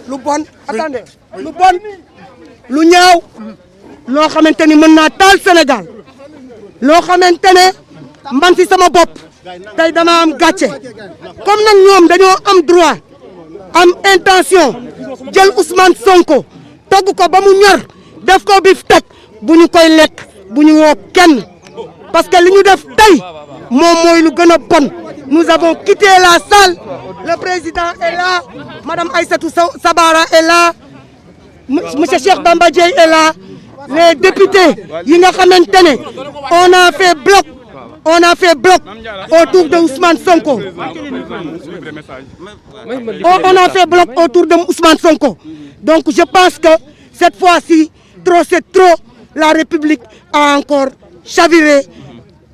lu bon attendez lu bon lu ñaaw loo xamante ni mën naa taal Sénégal loo xamante ne man si sama bopp tey dama am gàcce comme nag ñoom dañoo am droit am intention jël Ousmane Sonko togg ko ba mu ñor def ko bi teg bu ñu koy lekk bu ñu woo kenn parce que li ñu def tey moom mooy lu gën a bon. Nous avons quitté la salle, le président est là, Madame Aïssatou Sabara est là, Monsieur Cheikh Bamba Dièye est là, les députés yi nga xamante ne on a fait bloc autour de Ousmane Sonko. On a fait bloc autour de Ousmane Sonko. Donc je pense que cette fois-ci, trop c'est trop, la République a encore chaviré,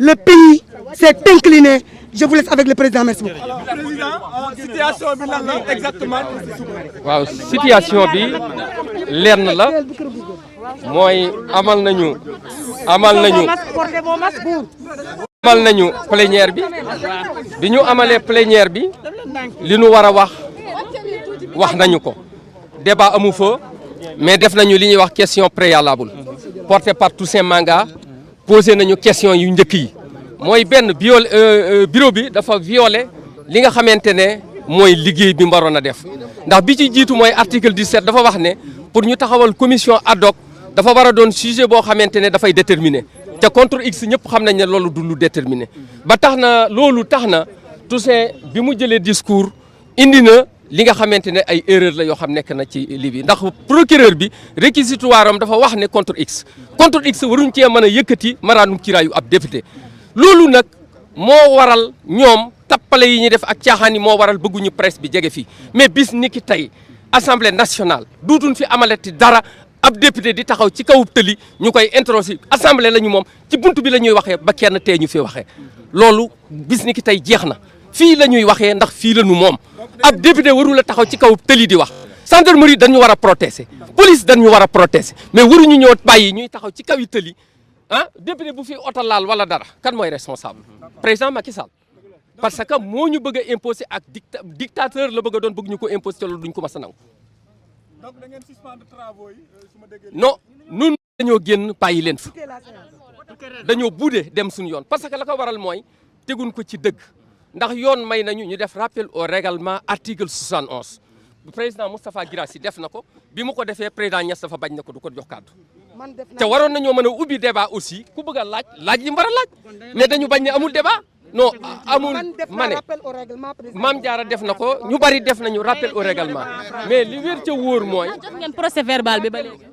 le pays s'est incliné. Je vous laisse avec le président, merci beaucoup. Alors, président, situation bi lan la exactement. waaw situation bi lenn la mooy amal nañu plénière bi ñu amalee plénière bi li ñu war a wax nañu ko débat amu fa mais def nañu li ñuy wax question préalable portée par Toussaint Manga posé nañu question yu njëkk yi. mooy benn bureau bi dafa violé li nga xamante ne mooy liggéey bi mbaroon a def ndax bi ci jiitu mooy article 17 dafa wax ne pour ñu taxawal commission ad hoc dafa war a doon sujet boo xamante ne dafay déterminé te contre X ñëpp xam nañ ne loolu du lu déterminé ba tax na loolu tax na Toussaint bi mu jëlee discours indi na li nga xamante ne ay erreur la yoo xam nekk na ci lii bi ndax procureur bi réquisitoire am dafa wax ne contre X waruñ cee mën a yëkkati maraanum kiraayu ab député. loolu nag moo waral ñoom tappale yi ñuy def ak caaxaan yi moo waral bëgguñu presse bi jege fii mais bis ni ki tey assemblée nationale duutuñ fi amalati dara ab député di taxaw ci kaw tëli ñu koy introsé assemblée la ñu moom ci buntu bi la ñuy waxee ba kenn tee ñu fi waxee loolu bis ni ki tey jeex na fii la ñuy waxee ndax fii la ñu moom ab député warul a taxaw ci kaw tëli di wax gendarmerie dañu war a protéger police dañu war a protéger mais waruñu ñëw bàyyi ñuy taxaw ci kaw yi tëli député bu fi oto laal wala dara kan mooy responsable président Macky Sall parce que moo ñu bëgg a imposer ak dictateur la bëgg a doon bëgg ñu ko imposer te loolu duñ ko mas a nangu. donc da ngeen suspendre travaux yi su ma déggee. non nun dañoo génn bàyyi leen fa dañoo buudee dem suñu yoon parce que la ko waral mooy teguñ ko ci dëgg ndax yoon may nañu ñu def rappel au règlement article 71 président Moustapha Guirassy def na ko bi mu ko defee président Niass dafa bañ na ko du ko jox kàddu. te waroon nañoo mën a ubbi débat aussi ku bëgg a laaj li mu war a laaj mais dañu bañ ne amul débat non amul ma ne Mame Diarra def na ko ñu bari def nañu rappel au règlement mais li wér ca wóor mooy. jot ngeen procès verbal bi ba léegi.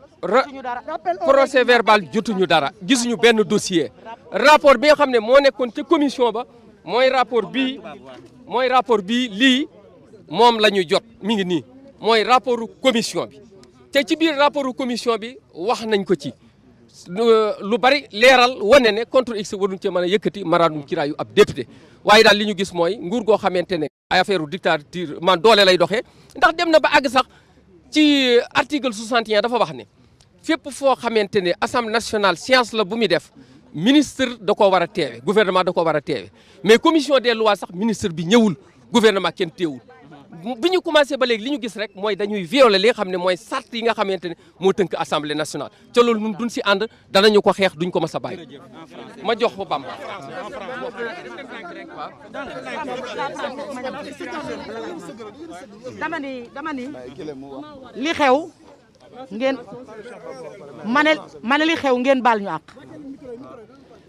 procès verbal jotuñu dara gisuñu benn dossier rapport bi nga xam ne moo nekkoon ca commission ba mooy rapport bii lii moom la ñu jot mi ngi nii mooy rapportu commission bi. te ci biir rapport commission bi wax nañ ko ci lu bari leeral wane ne contre X waruñ cee mën a yëkkati maraanum kiraayu ab député waaye daal li ñu gis mooy nguur goo xamante ne ay affaire dictature man doole lay doxee ndax dem na ba àgg sax ci article 61 dafa wax ne fépp foo xamante ne assemblée nationale séance la bu muy def ministre da koo war a teewe gouvernement da koo war a teewe mais commission des lois sax ministre bi ñëwul gouvernement kenn teewul. bi ñu commencé ba léegi li ñu gis rek mooy dañuy violer li nga xam ne mooy sart yi nga xamante ne moo tënk assemblée nationale ca loolu ñun duñ si ànd danañu ko xeex duñ ko mas a bàyyi ma jox ko Bamba. dama ni li xew ngeen ma ne li xew ngeen baal ñu àq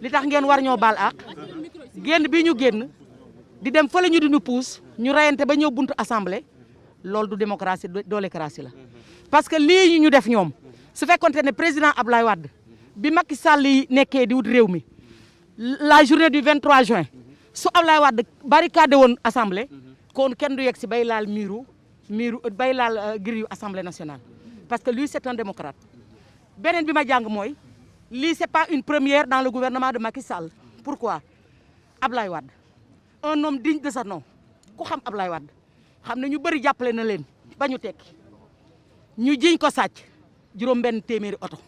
li tax ngeen war ñoo baal àq génn bi ñu génn di dem fële ñu di ñu puus ñu reyante ba ñëw buntu assemblée loolu du démocratie doolécratie la parce que lii ñu def ñoom su fekkonte ne président Ablaye Wade bi Macky Sall yi nekkee di wut réew mi la journée du 23 juin su Ablaye Wade barricade woon assemblée kon kenn du yegg si bay laal miiru bay laal gir yu assemblée nationale parce que lui c'est un démocrate beneen bi ma jàng mooy lii c'est pas une première dans le gouvernement de Macky Sall pourquoi Ablaye Wade un homme digne de son nom ku xam Ablaye Wade xam ne ñu bëri jàppale na leen ba ñu tekki ñu jiñ ko sàcc juróom-benn téeméeri oto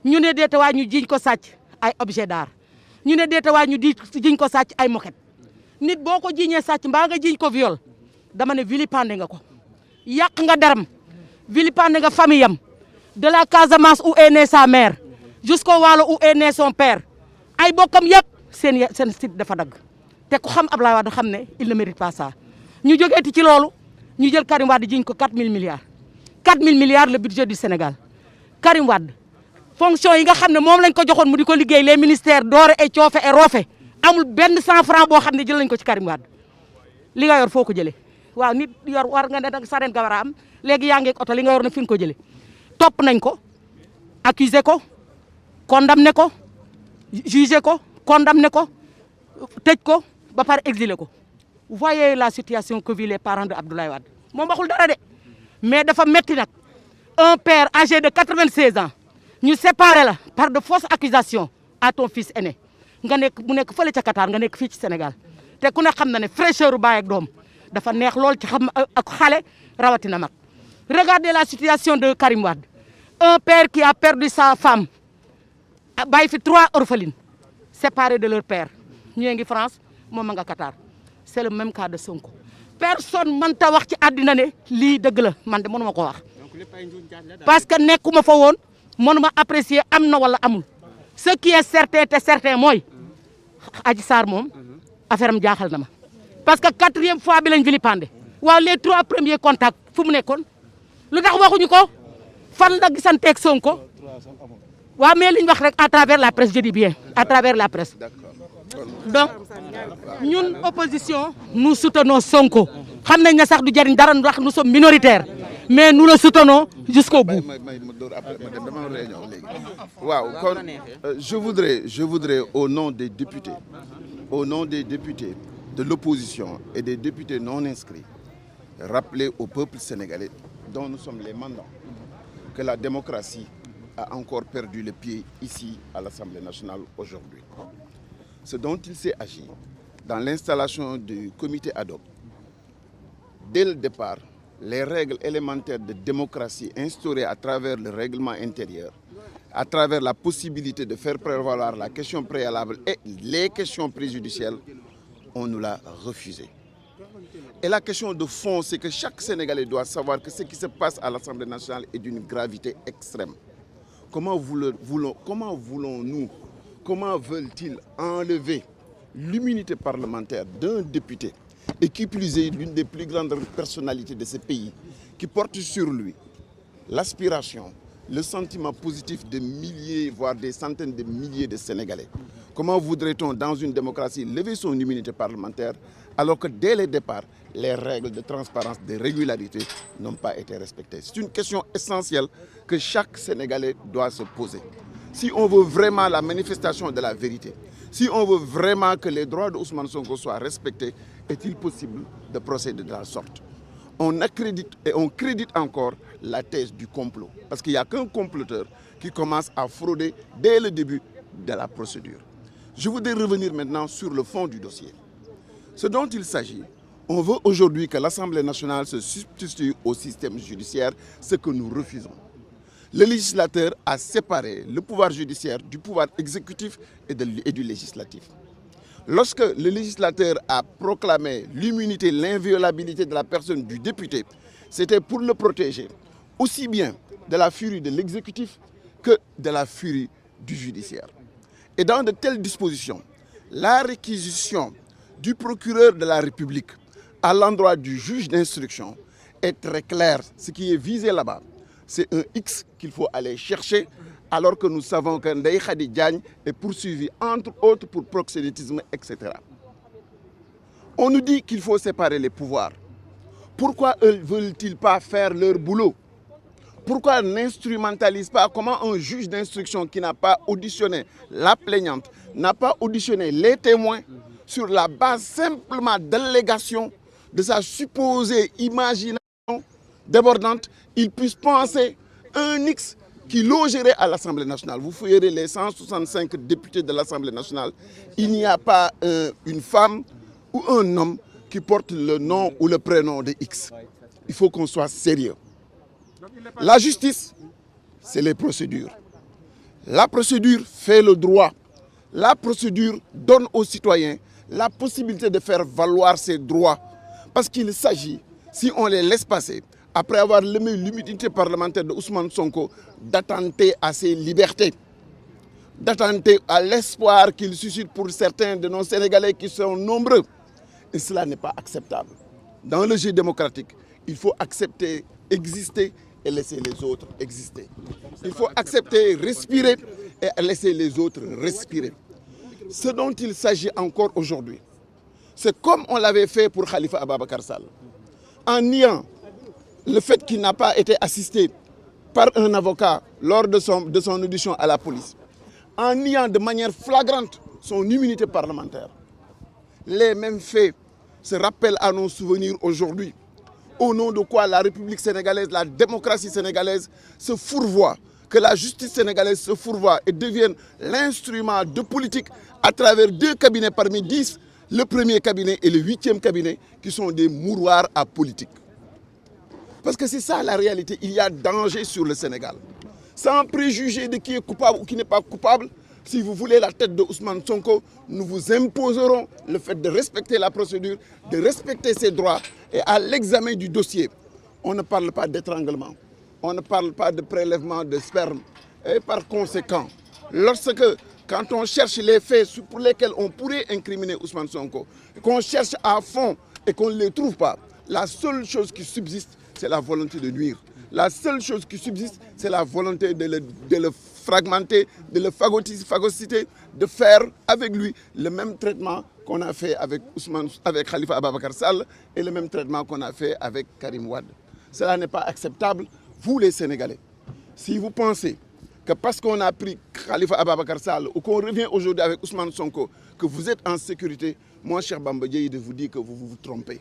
ñu ne deetawaa ñu jiñ ko sàcc ay objet d'art ñu ne deetawaa ñu jiñ ko sàcc ay moquette nit boo ko jiñee sàcc mbaa nga jiñ ko viol dama ne vilipendé nga ko yàq nga daram vilipender nga famille am de la Casamance où est née sa mère jusqu'au Waalo où est né son père ay bokkam yëpp seen site dafa dagg te ku xam Abdoulaye Wade xam ne il ne mérite pas ça ñu jógeeti ci loolu ñu jël Karim Wade jiñ ko 4000 milliards 4000 milliards le budget du Sénégal Karim Wade fonction yi nga xam ne moom lañ ko joxoon mu di ko liggéey les ministères Doore et Coofe et Roofe amul benn 100 francs boo xam ne jël nañ ko ci Karim Wade li nga yor foo ko jëlee waaw nit yor war nga ne nag sareen nga war a am léegi yaa ngi ak oto li nga yor na fi nga ko jëlee topp nañ ko accusé ko condamné ko jugé ko condamné ko tëj ko ba pare exilé ko vous voyez la situation que vivent les parents de Abdoulaye Wade moom waxul dara de mais dafa metti nag un père âgé de 96 ans ñu séparé la par de fausses accusations à ton fils aîné nga nekk mu nekk fële ca Qatar nga nekk fii ci Sénégal te ku ne xam na ne fraîcheur baay ak doom dafa neex lool ci xam ak xale rawatina mag. Regardez la situation de Karim Wade un père qui a perdu sa femme bàyyi fi 3 orphelines séparés de leur père ñu ngi France moom ma nga Qatar c'est le même cas de Sonko personne mënta wax ci àddina ne lii dëgg la man de mënuma ko wax parce que nekkuma fa woon mënuma apprécier am na wala amul ce qui est certain te certain mooy Adji Sarr moom affaire am jaaxal na ma parce que 4e fois bi lañ vilipendé waaw les 3 premiers contacts fu mu nekkoon lu tax waxuñu ko fan la gisanteeg Sonko waaw mais li ñu wax rek à travers la presse je dis bien à travers la presse donc ñun opposition nous soutenons Sonko xam nañ ne sax du jariñ dara ndax nous sommes minoritaires mais nous le soutenons jusqu'au bout. waaw kon je voudrais au nom des députés de l'opposition et des députés non inscrits rappeler au peuple sénégalais dont nous sommes les mandants que la démocratie a encore perdu le pied ici à l'Assemblée nationale aujourd'hui. Ce dont il s'est agi dans l'installation du comité ad hoc, dès le départ, les règles élémentaires de démocratie instaurées à travers le règlement intérieur, à travers la possibilité de faire prévaloir la question préalable et les questions préjudicielles, on nous l'a refusé. Et la question de fond, c'est que chaque Sénégalais doit savoir que ce qui se passe à l'Assemblée nationale est d'une gravité extrême. Comment veulent-ils enlever l'immunité parlementaire d'un député et qui plus est l'une des plus grandes personnalités de ce pays, qui porte sur lui l'aspiration, le sentiment positif de milliers, voire des centaines de milliers de Sénégalais? Comment voudrait-on, dans une démocratie, lever son immunité parlementaire alors que dès le départ, les règles de transparence, de régularité n'ont pas été respectées? C'est une question essentielle que chaque Sénégalais doit se poser. Si on veut vraiment la manifestation de la vérité, si on veut vraiment que les droits de Ousmane Sonko soient respectés, est-il possible de procéder de la sorte? On accrédite et on crédite encore la thèse du complot. Parce qu'il n'y a qu'un comploteur qui commence à frauder dès le début de la procédure. Je voudrais revenir maintenant sur le fond du dossier. Ce dont il s'agit, on veut aujourd'hui que l'Assemblée nationale se substitue au système judiciaire, ce que nous refusons. Le législateur a séparé le pouvoir judiciaire du pouvoir exécutif et du législatif. Lorsque le législateur a proclamé l'immunité, l'inviolabilité de la personne du député, c'était pour le protéger aussi bien de la furie de l'exécutif que de la furie du judiciaire. Et dans de telles dispositions, la réquisition du procureur de la République à l'endroit du juge d'instruction est très claire. Ce qui est visé là-bas, c'est un X qu'il faut aller chercher, alors que nous savons que Ndeye Khady Diagne est poursuivi, entre autres, pour proxénétisme, etc. On nous dit qu'il faut séparer les pouvoirs. Pourquoi eux veulent-ils pas faire leur boulot? Pourquoi n'instrumentalisent pas? Comment un juge d'instruction qui n'a pas auditionné la plaignante, n'a pas auditionné les témoins, sur la base simplement d'allégations de sa supposée imagination débordante, il puisse penser un X qui logerait à l'Assemblée nationale? Vous fouillerez les 165 députés de l'Assemblée nationale. Il n'y a pas une femme ou un homme qui porte le nom ou le prénom de X. Il faut qu'on soit sérieux. La justice, c'est les procédures. La procédure fait le droit. La procédure donne aux citoyens la possibilité de faire valoir ses droits. Parce qu'il s'agit, si on les laisse passer, après avoir levé l'immunité parlementaire de Ousmane Sonko, d'attenter à ses libertés, d'attenter à l'espoir qu'il suscite pour certains de nos Sénégalais qui sont nombreux. Et cela n'est pas acceptable. Dans le jeu démocratique, il faut accepter, exister et laisser les autres exister. Il faut accepter, respirer et laisser les autres respirer. Ce dont il s'agit encore aujourd'hui, c'est comme on l'avait fait pour Khalifa Ababacar Sall, en niant le fait qu'il n'a pas été assisté par un avocat lors de son audition à la police, en niant de manière flagrante son immunité parlementaire. Les mêmes faits se rappellent à nos souvenirs aujourd'hui, au nom de quoi la République sénégalaise, la démocratie sénégalaise se fourvoie, que la justice sénégalaise se fourvoie et devienne l'instrument de politique à travers 2 cabinets parmi 10, le premier cabinet et le 8e cabinet, qui sont des mouroirs à politique. Parce que c'est ça la réalité, il y a danger sur le Sénégal. Sans préjuger de qui est coupable ou qui n'est pas coupable, si vous voulez la tête de Ousmane Sonko, nous vous imposerons le fait de respecter la procédure, de respecter ses droits. Et à l'examen du dossier, on ne parle pas d'étranglement, on ne parle pas de prélèvement de sperme. Et par conséquent, quand on cherche les faits pour lesquels on pourrait incriminer Ousmane Sonko, qu'on cherche à fond et qu'on ne les trouve pas, la seule chose qui subsiste, c'est la volonté de nuire. La seule chose qui subsiste, c'est la volonté de le fragmenter, de le phagocyter, de faire avec lui le même traitement qu'on a fait avec Khalifa Ababacar Sall et le même traitement qu'on a fait avec Karim Wade. Cela n'est pas acceptable, vous les Sénégalais. Si vous pensez que parce qu'on a pris Khalifa Ababacar Sall ou qu'on revient aujourd'hui avec Ousmane Sonko, que vous êtes en sécurité, moi, cher Bamba Dièye, de vous dire que vous vous trompez.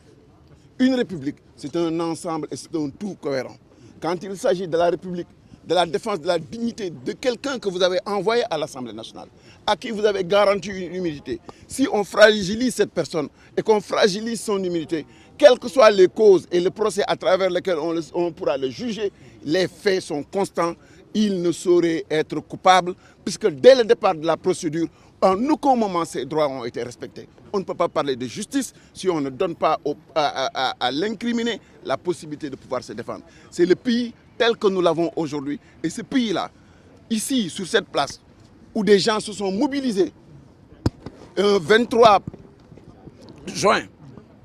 Une république, c'est un ensemble et c'est un tout cohérent. Quand il s'agit de la République, de la défense de la dignité de quelqu'un que vous avez envoyé à l'Assemblée nationale, à qui vous avez garanti une immunité, si on fragilise cette personne et qu'on fragilise son immunité, quelles que soient les causes et le procès à travers lesquels on pourra le juger, les faits sont constants, il ne saurait être coupable, puisque dès le départ de la procédure, en aucun moment ces droits ont été respectés. On ne peut pas parler de justice si on ne donne pas à l'incriminé la possibilité de pouvoir se défendre. C'est le pays tel que nous l'avons aujourd'hui. Et ce pays-là, ici, sur cette place, où des gens se sont mobilisés, un 23 juin,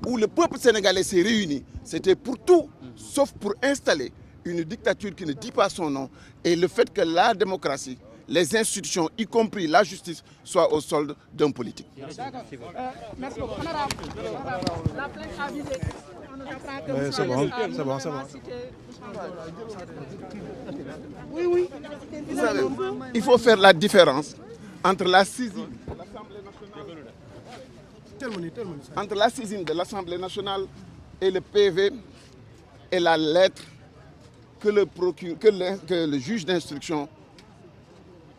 où le peuple sénégalais s'est réuni, c'était pour tout, sauf pour installer une dictature qui ne dit pas son nom, et le fait que la démocratie, les institutions, y compris la justice, soient au solde d'un politique. Merci beaucoup. Honorable, la plainte a visé. C'est bon. Oui. Vous savez, il faut faire la différence entre la saisine de l'Assemblée nationale et le PV et la lettre que le juge d'instruction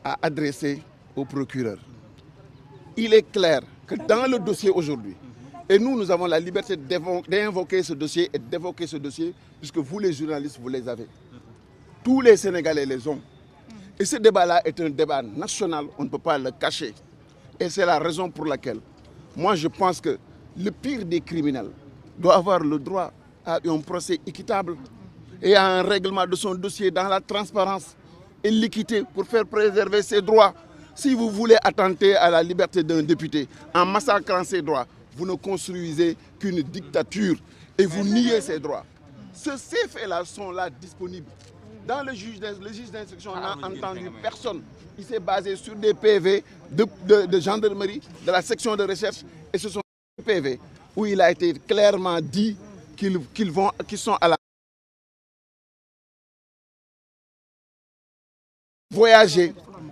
a adressée au procureur. Il est clair que dans le dossier aujourd'hui, et nous avons la liberté d'invoquer ce dossier et d'évoquer ce dossier, puisque vous les journalistes, vous les avez. Tous les Sénégalais les ont. Et ce débat-là est un débat national, on ne peut pas le cacher. Et c'est la raison pour laquelle, moi je pense que le pire des criminels doit avoir le droit à un procès équitable et à un règlement de son dossier dans la transparence et l'équité pour faire préserver ses droits. Si vous voulez attenter à la liberté d'un député en massacrant ses droits, vous ne construisez qu'une dictature et vous niez ses droits. Ces faits-là sont là disponibles. Dans le juge d'instruction, on n'a entendu personne. Il s'est basé sur des PV de gendarmerie, de la section de recherche, et ce sont des PV où il a été clairement dit qu'ils sont à la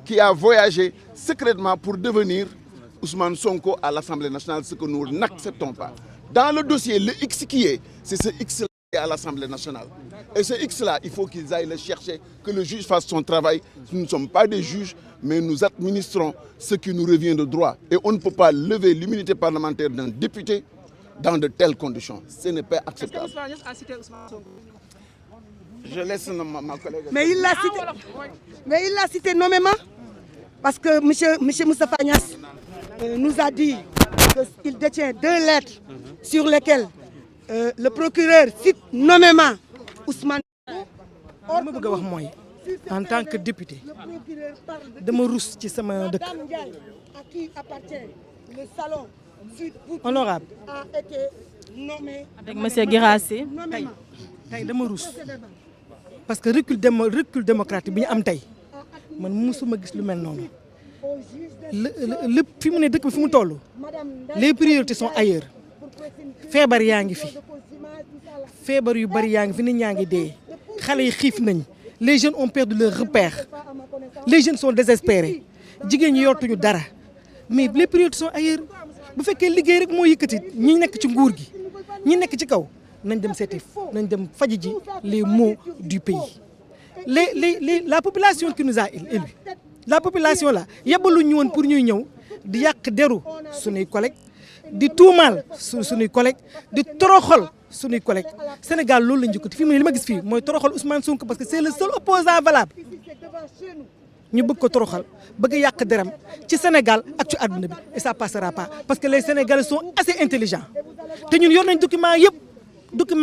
qui a voyagé secrètement pour devenir Ousmane Sonko à l'Assemblée nationale, ce que nous n'acceptons pas. Dans le dossier, le X qui est, c'est ce X-là qui est à l'Assemblée nationale. Et ce X-là, il faut qu'ils aillent le chercher, que le juge fasse son travail. Nous ne sommes pas des juges, mais nous administrons ce qui nous revient de droit. Et on ne peut pas lever l'immunité parlementaire d'un député dans de telles conditions. Ce n'est pas acceptable. Est-ce que Moustapha Niasse a cité Ousmane Sonko? Je laisse ma collègue. Mais il l'a cité nommément, parce que monsieur Moustapha Niasse nous a dit qu'il détient 2 lettres sur lesquelles le procureur cite nommément Ousmane. li ma bëgg a wax mooy en tant que député dama rus ci sama dëkk. honorable avec monsieur Guirassy. tey dama rus parce que recul démocratique bi ñu am tey man musuma gis lu mel noonu lépp fi mu ne dëkk bi fi mu toll les priorités sont ailleurs feebar yaa ngi fi feebar yu bari yaa ngi fi nit ñaa ngi dee xale yi xiif nañ les jeunes ont perdu leur repère les jeunes sont désespérés jigéen ñi yortuñu dara mais les priorités sont ailleurs bu fekkee liggéey rek moo yëkkati ñi nekk ci nguur gi ñi nekk ci kaw nañ dem seeti nañ dem faji ji les maux du pays la population qui nous a élus la population là yebalu ñu woon pour ñuy ñëw di yàq deru suñuy collègues di tuumaal suñuy collègues di toroxal suñuy collègues Sénégal loolu la njëkkati fii mu ne li ma gis fii mooy toroxal Ousmane Sonko parce que c'est le seul opposant valable ñu bëgg ko toroxal bëgg yàq deram ci Sénégal ak ci àdduna bi et ça passera pas parce que les Sénégalais sont assez intelligents te ñun yor nañ document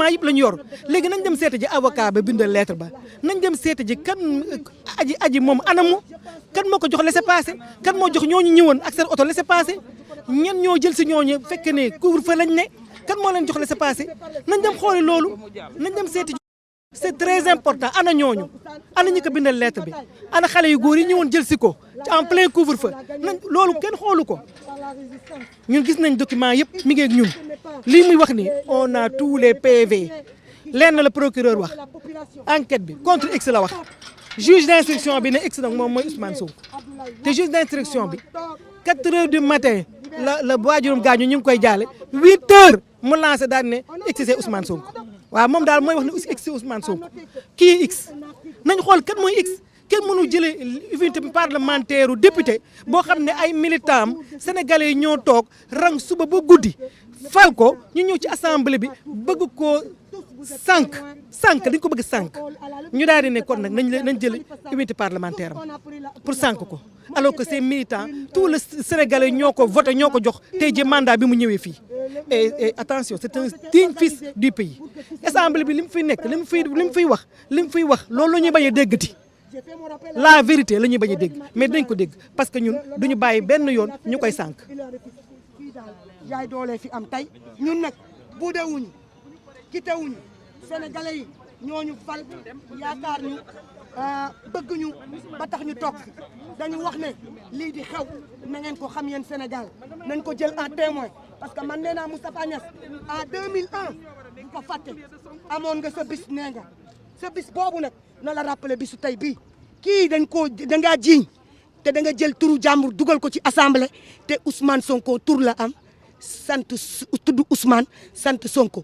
yëpp la ñu yor léegi nañ dem seeta ji avocat ba bindal lettre ba nañ dem seeta ji kan aji moom anamu kan moo ko jox laissez-passer kan moo jox ñooñu ñëwoon ak seen oto laissez-passer ñen ñoo jël si ñooñu fekk ne couvre-feu lañ ne kan moo leen jox laissez-passer nañ dem xooli loolu nañ dem seeta ji c'est très important ana ñooñu ana ñi ko bindal lettre bi ana xale yu góor yi ñëwoon jël si ko en plein couvre-feu nañ loolu kenn xoolu ko ñun gis nañ document yëpp mi ngi ak ñun lii muy wax ni on a tous les PV lenn la procureur wax enquête bi contre X la wax juge d'instruction bi ne X nag moom mooy Ousmane Sonko te juge d'instruction bi 4 heures du matin la waajuram gaañu ñu ngi koy jaale 8 heures mu lancé daal ne X c'est Ousmane Sonko waaw moom daal mooy wax ne X c'est Ousmane Sonko kii X nañ xool kat mooy X kenn mënu jëlee unité parlementaire u député boo xam ne ay militants am sénégalais yi ñoo toog rang suba ba guddi fal ko ñu ñëw ci assemblée bi bëgg koo sànq dañ ko bëgg sànq ñu daal di ne kon nag nañ jël unité parlementaire am pour sànq ko alors que ces militants tous les sénégalais ñoo ko voté ñoo ko jox tey ji mandat bi mu ñëwee fii et attention c'est un digne fils du pays assemblée bi li mu fiy nekk li mu fiy wax loolu la ñuy bañ a déggati la vérité la ñuy bañ a dégg mais dinañ ko dégg parce que ñun duñu bàyyi benn yoon ñu koy sànq. yaay doole fi am tey ñun nag buudewuñu kitewuñu sénégalais yi ñooñu fal yaakaar ñu bëgg ñu ba tax ñu toog fi dañu wax ne lii di xew na ngeen ko xam yéen Sénégal nañ ko jël en témoin parce que man nee naa Moustapha Niasse en 2001 bu ko fàtte amoon nga sa bis nee nga sa bis boobu nag na la rappelé bisu tey bii kii dangaa jiiñ te da nga jël turu jàmbur dugal ko ci assemblée te Ousmane Sonko tur la am sant tudd Ousmane sant Sonko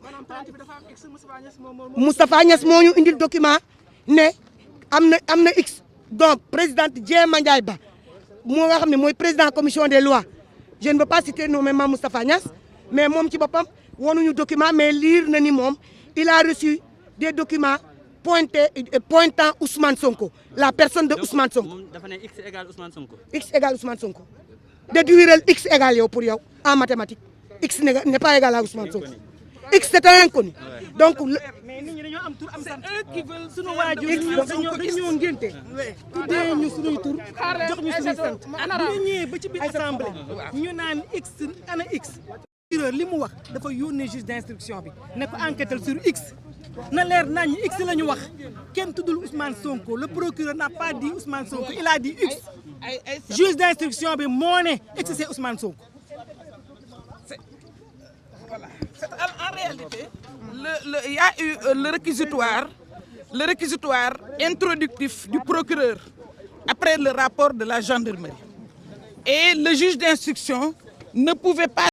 Moustapha Niasse moo ñu indil document ne am na X donc présidente Diema Ndiaye Ba moo nga xam ne mooy président commission des lois je ne veux pas citer nommément Moustapha Niasse mais moom ci boppam wonuñu document mais lire na ni moom il a reçu des documents pointant Ousmane Sonko la personne de Ousmane Sonko. moom dafa ne X égale Ousmane Sonko. X égale Ousmane Sonko déduire X égale yow pour yow en mathématiques X n'est pas égal à Ousmane Sonko X c'est un inconnu donc. mais nit ñi dañoo am tur am sant qui veulent sunu waajur dañoo ngénte tuddee ñu sunuy tur jox ñu sunuy sant bu ñu ñëwee ba ci biir assemblée ñu naan X ana X. li mu wax dafa yónnee juge d'instruction bi ne ko enquêter sur X na leer nañ X la ñu wax kenn tuddul Ousmane Sonko le procureur n'a pas dit Ousmane Sonko il a dit X juge d'instruction bi moo ne X c'est Ousmane Sonko. Voilà. En réalité, il y a eu le réquisitoire introductif du procureur après le rapport de la gendarmerie. Et le juge d'instruction ne pouvait pas